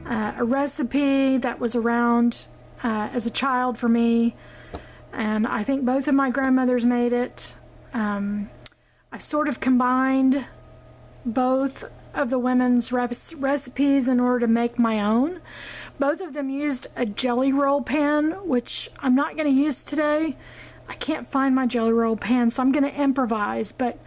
a recipe that was around as a child for me, and I think both of my grandmothers made it. I've sort of combined both of the women's recipes in order to make my own. Both of them used a jelly roll pan, which I'm not going to use today. I can't find my jelly roll pan, so I'm going to improvise. But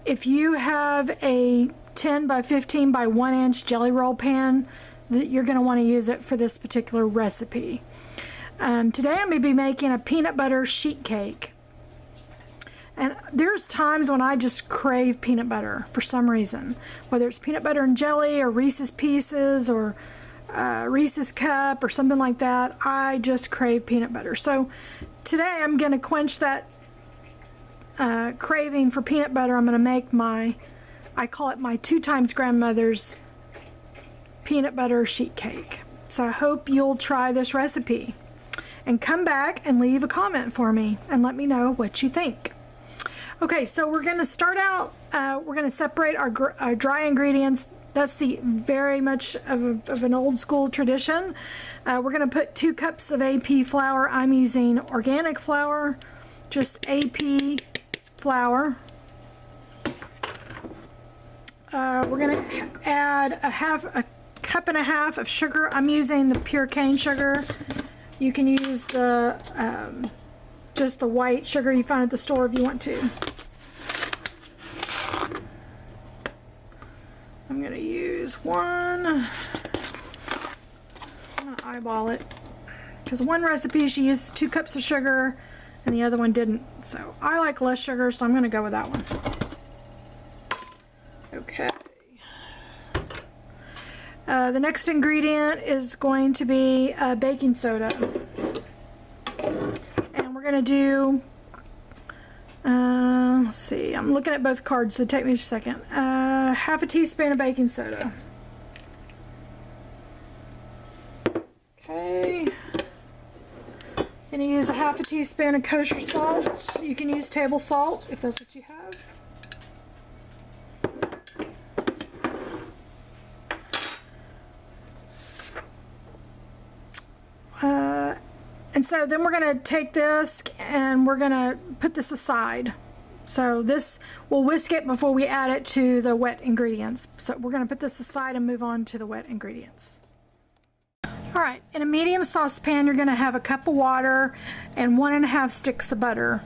if you have a 10 by 15 by 1 inch jelly roll pan, you're going to want to use it for this particular recipe. Today I'm going to be making a peanut butter sheet cake. And there's times when I just crave peanut butter for some reason. Whether it's peanut butter and jelly or Reese's Pieces or Reese's Cup or something like that, I just crave peanut butter. So today I'm going to quench that craving for peanut butter. I'm going to make I call it my 2 times grandmother's peanut butter sheet cake. So I hope you'll try this recipe and come back and leave a comment for me and let me know what you think. Okay, so we're going to start out, we're going to separate our dry ingredients. That's the very much of an old school tradition. We're going to put 2 cups of AP flour. I'm using organic flour, just AP flour. We're going to add a cup and a half of sugar. I'm using the pure cane sugar. You can use the just the white sugar you find at the store if you want to. I'm going to use one. I'm going to eyeball it because one recipe she used 2 cups of sugar and the other one didn't. So I like less sugar, so I'm going to go with that one. Okay. The next ingredient is going to be baking soda. And we're going to do, let's see, I'm looking at both cards, so take me just a second. Half a teaspoon of baking soda. Okay. Going to use a half a teaspoon of kosher salt. You can use table salt if that's what you have. And so then we're going to take this and we're going to put this aside. So this, we'll whisk it before we add it to the wet ingredients. So we're going to put this aside and move on to the wet ingredients. All right, in a medium saucepan, you're going to have a cup of water and 1½ sticks of butter.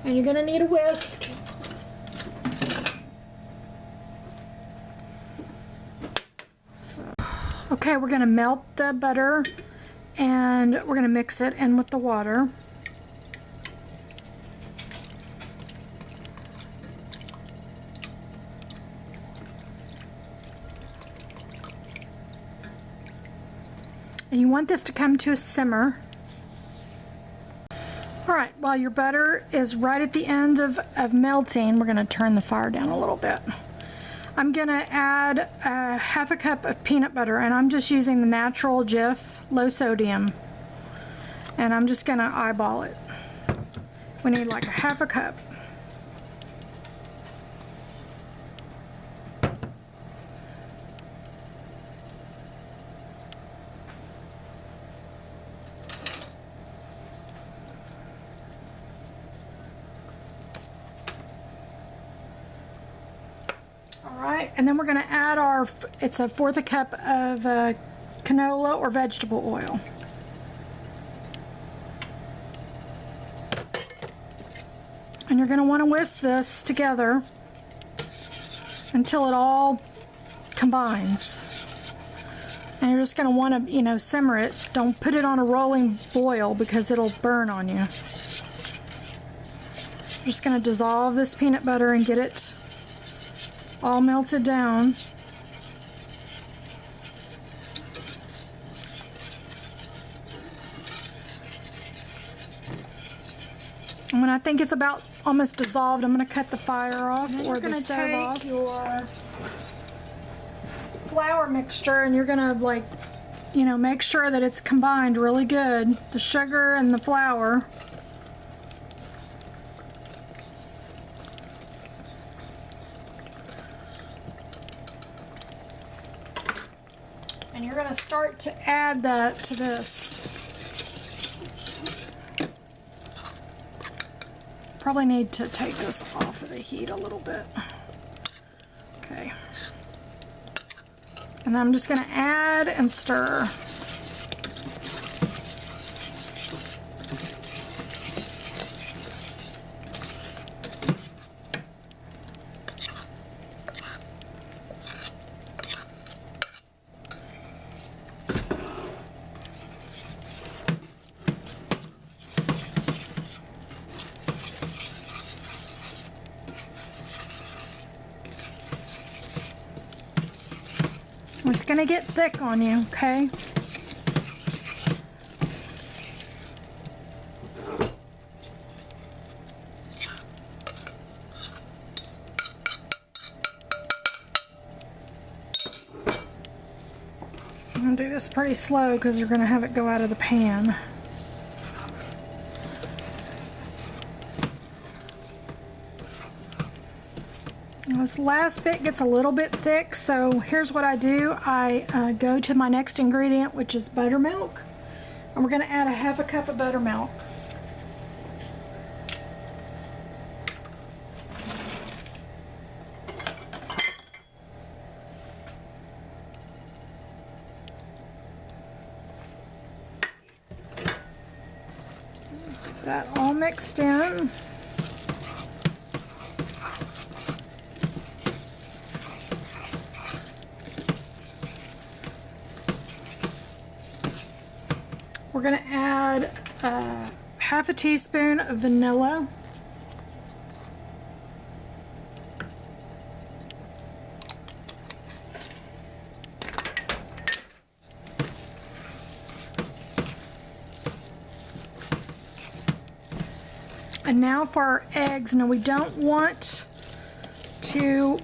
And you're going to need a whisk. Okay, we're going to melt the butter and we're going to mix it in with the water. And you want this to come to a simmer. Alright, while your butter is right at the end of melting, we're going to turn the fire down a little bit. I'm going to add half a cup of peanut butter, and I'm just using the natural Jif, low sodium. And I'm just going to eyeball it. We need like a half a cup. Alright, and then we're going to add it's a 1/4 cup of canola or vegetable oil. And you're going to want to whisk this together until it all combines. And you're just going to want to, simmer it. Don't put it on a rolling boil because it'll burn on you. You're just going to dissolve this peanut butter and get it all melted down. And when I think it's about almost dissolved, I'm going to cut the fire off or the stove off. Your flour mixture, and you're going to make sure that it's combined really good, the sugar and the flour. And you're going to start to add that to this. Probably need to take this off of the heat a little bit. Okay. And then I'm just going to add and stir. It's going to get thick on you, okay? I'm going to do this pretty slow because you're going to have it go out of the pan. This last bit gets a little bit thick, so here's what I do. I go to my next ingredient, which is buttermilk, and we're going to add a half a cup of buttermilk. Get that all mixed in. We're going to add half a teaspoon of vanilla. And now for our eggs. Now we don't want to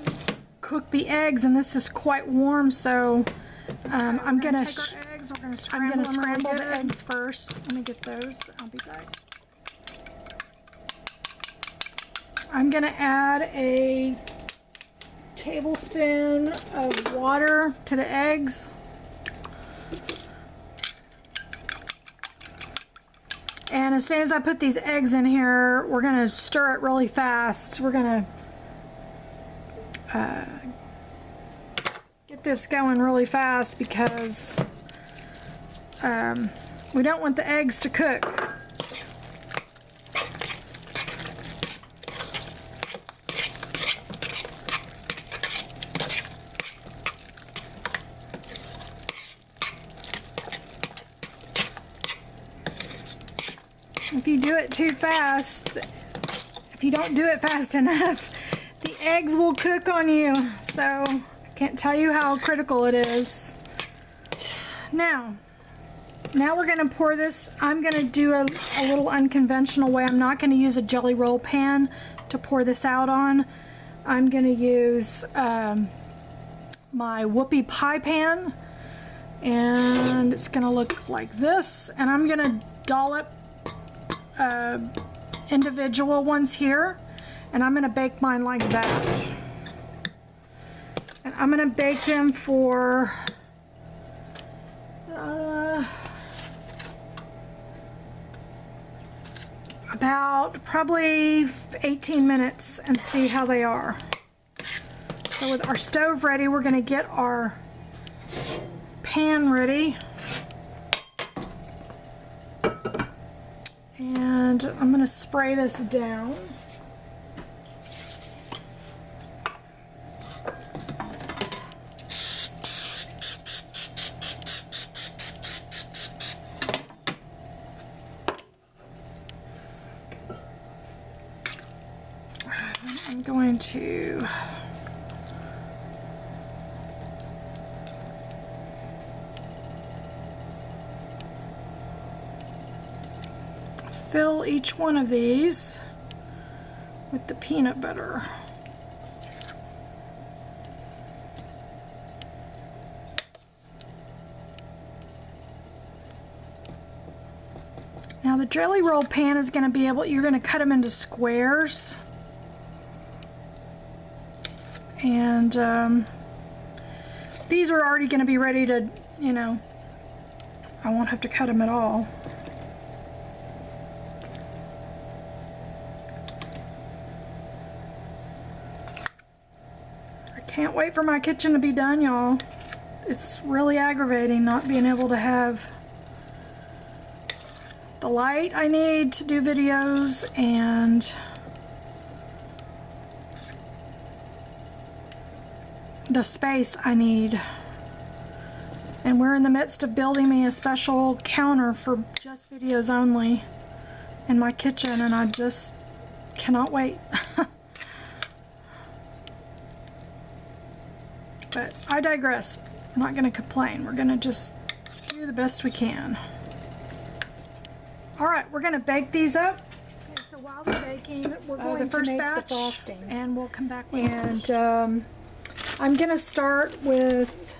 cook the eggs, and this is quite warm, so I'm gonna scramble the eggs first. Let me get those. I'll be back. I'm gonna add a tablespoon of water to the eggs. And as soon as I put these eggs in here, we're gonna stir it really fast. We're gonna get this going really fast because we don't want the eggs to cook. If you do it too fast, if you don't do it fast enough, the eggs will cook on you. So I can't tell you how critical it is. Now we're going to pour this. I'm going to do a little unconventional way. I'm not going to use a jelly roll pan to pour this out on. I'm going to use my whoopie pie pan, and it's going to look like this. And I'm going to dollop individual ones here, and I'm going to bake mine like that. And I'm going to bake them for about probably 18 minutes and see how they are. So with our stove ready, we're going to get our pan ready. And I'm going to spray this down. I'm going to fill each one of these with the peanut butter. Now the jelly roll pan is going to be able, you're going to cut them into squares. And these are already going to be ready to you know, I won't have to cut them at all. I can't wait for my kitchen to be done, y'all. It's really aggravating not being able to have the light I need to do videos and the space I need. And we're in the midst of building me a special counter for just videos only in my kitchen, and I just cannot wait. But I digress. We're not going to complain. We're going to just do the best we can. Alright, we're going to bake these up. Okay, so while we're baking, we're going the first to make batch, the frosting. and we'll come back with And I'm going to start with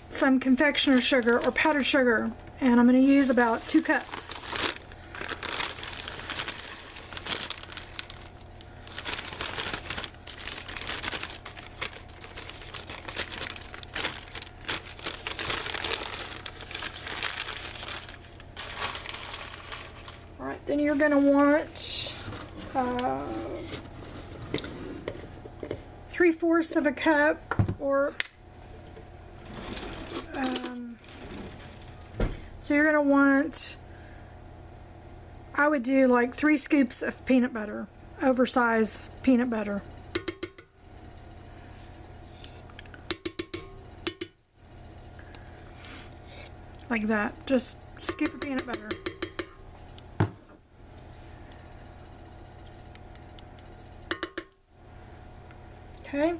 some confectioner sugar or powdered sugar, and I'm going to use about 2 cups. Alright, then you're going to want 3/4 of a cup, or so you're going to want, I would do like 3 scoops of peanut butter, oversized peanut butter. Like that, just scoop of peanut butter. Okay.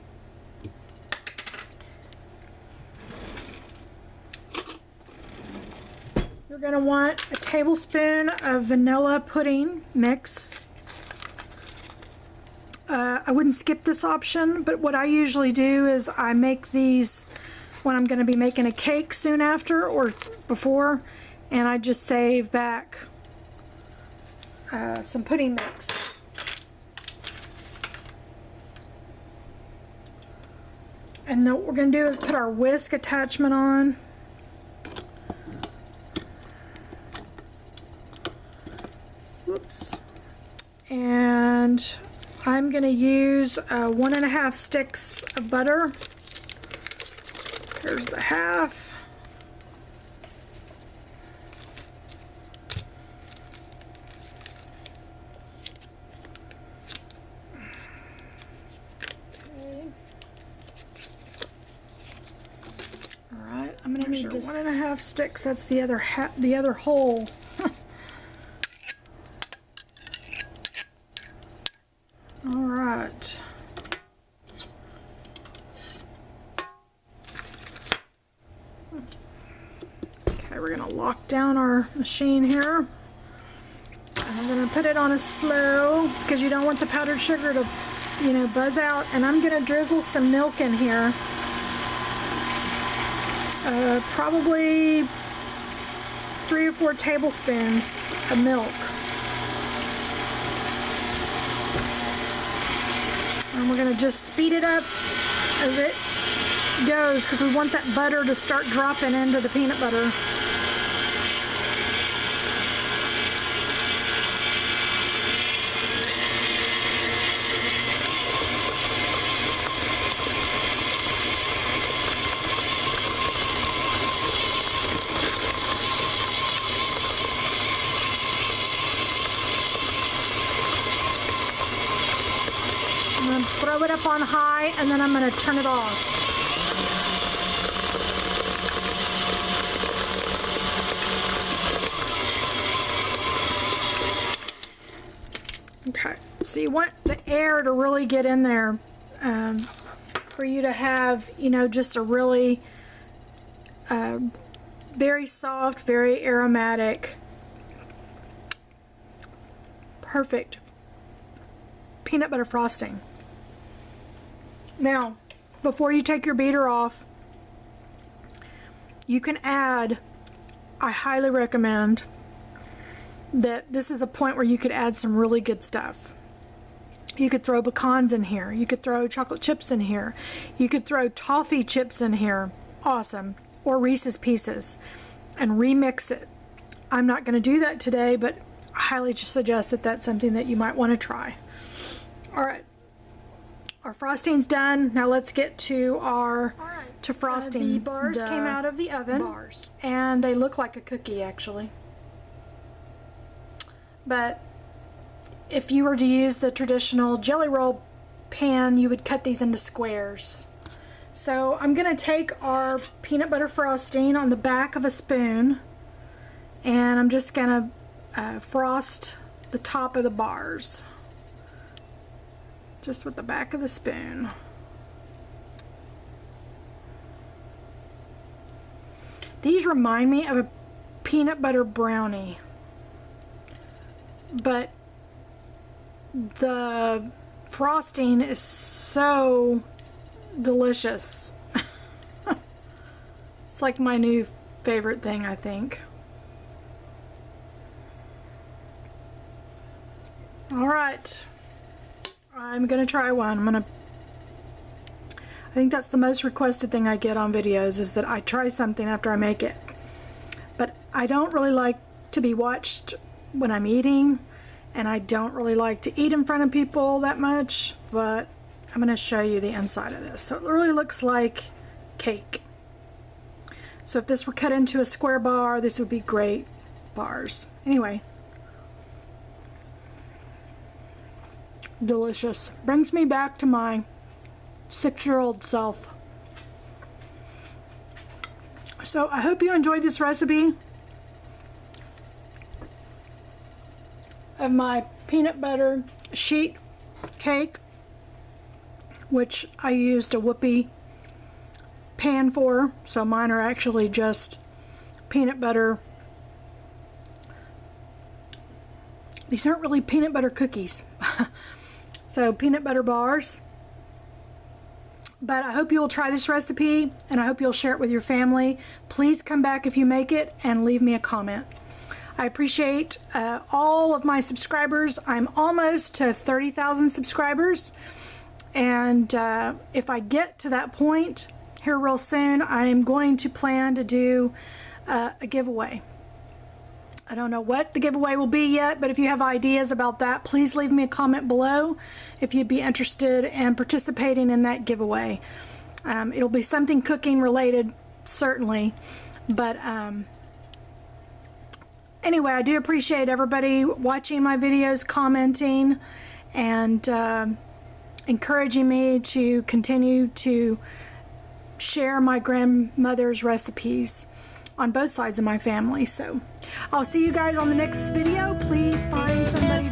You're going to want a tablespoon of vanilla pudding mix. I wouldn't skip this option, but what I usually do is I make these when I'm going to be making a cake soon after or before, and I just save back some pudding mix. And then what we're going to do is put our whisk attachment on. Whoops. And I'm going to use 1.5 sticks of butter. Here's the half. I'm going to need 1.5 sticks. That's the other the other whole. All right. Okay, we're going to lock down our machine here. And I'm going to put it on a slow because you don't want the powdered sugar to, you know, buzz out. And I'm going to drizzle some milk in here. Probably 3 or 4 tablespoons of milk. And we're going to just speed it up as it goes because we want that butter to start dropping into the peanut butter. Throw it up on high, and then I'm going to turn it off. Okay, so you want the air to really get in there for you to have, you know, just a really very soft, very aromatic, perfect peanut butter frosting. Now, before you take your beater off, you can add, I highly recommend that this is a point where you could add some really good stuff. You could throw pecans in here. You could throw chocolate chips in here. You could throw toffee chips in here. Awesome. Or Reese's Pieces. And remix it. I'm not going to do that today, but I highly suggest that that's something that you might want to try. Alright. Our frosting's done. Now let's get to our frosting. The bars came out of the oven. And they look like a cookie, actually. But if you were to use the traditional jelly roll pan, you would cut these into squares. So I'm going to take our peanut butter frosting on the back of a spoon, and I'm just going to frost the top of the bars. Just with the back of the spoon. These remind me of a peanut butter brownie, but the frosting is so delicious. It's like my new favorite thing, I think. Alright, I'm gonna try one. I think that's the most requested thing I get on videos, is that I try something after I make it. But I don't really like to be watched when I'm eating, and I don't really like to eat in front of people that much, but I'm going to show you the inside of this. So it really looks like cake. So if this were cut into a square bar, this would be great bars. Anyway. Delicious. Brings me back to my 6-year-old self. So I hope you enjoyed this recipe of my peanut butter sheet cake, which I used a whoopie pan for, so mine are actually just peanut butter. These aren't really peanut butter cookies. So peanut butter bars. But I hope you'll try this recipe, and I hope you'll share it with your family. Please come back if you make it and leave me a comment. I appreciate all of my subscribers. I'm almost to 30,000 subscribers, and if I get to that point here real soon, I'm going to plan to do a giveaway. I don't know what the giveaway will be yet, but if you have ideas about that, please leave me a comment below if you'd be interested in participating in that giveaway. It'll be something cooking related, certainly, but anyway, I do appreciate everybody watching my videos, commenting, and encouraging me to continue to share my grandmother's recipes on both sides of my family. So I'll see you guys on the next video. Please find somebody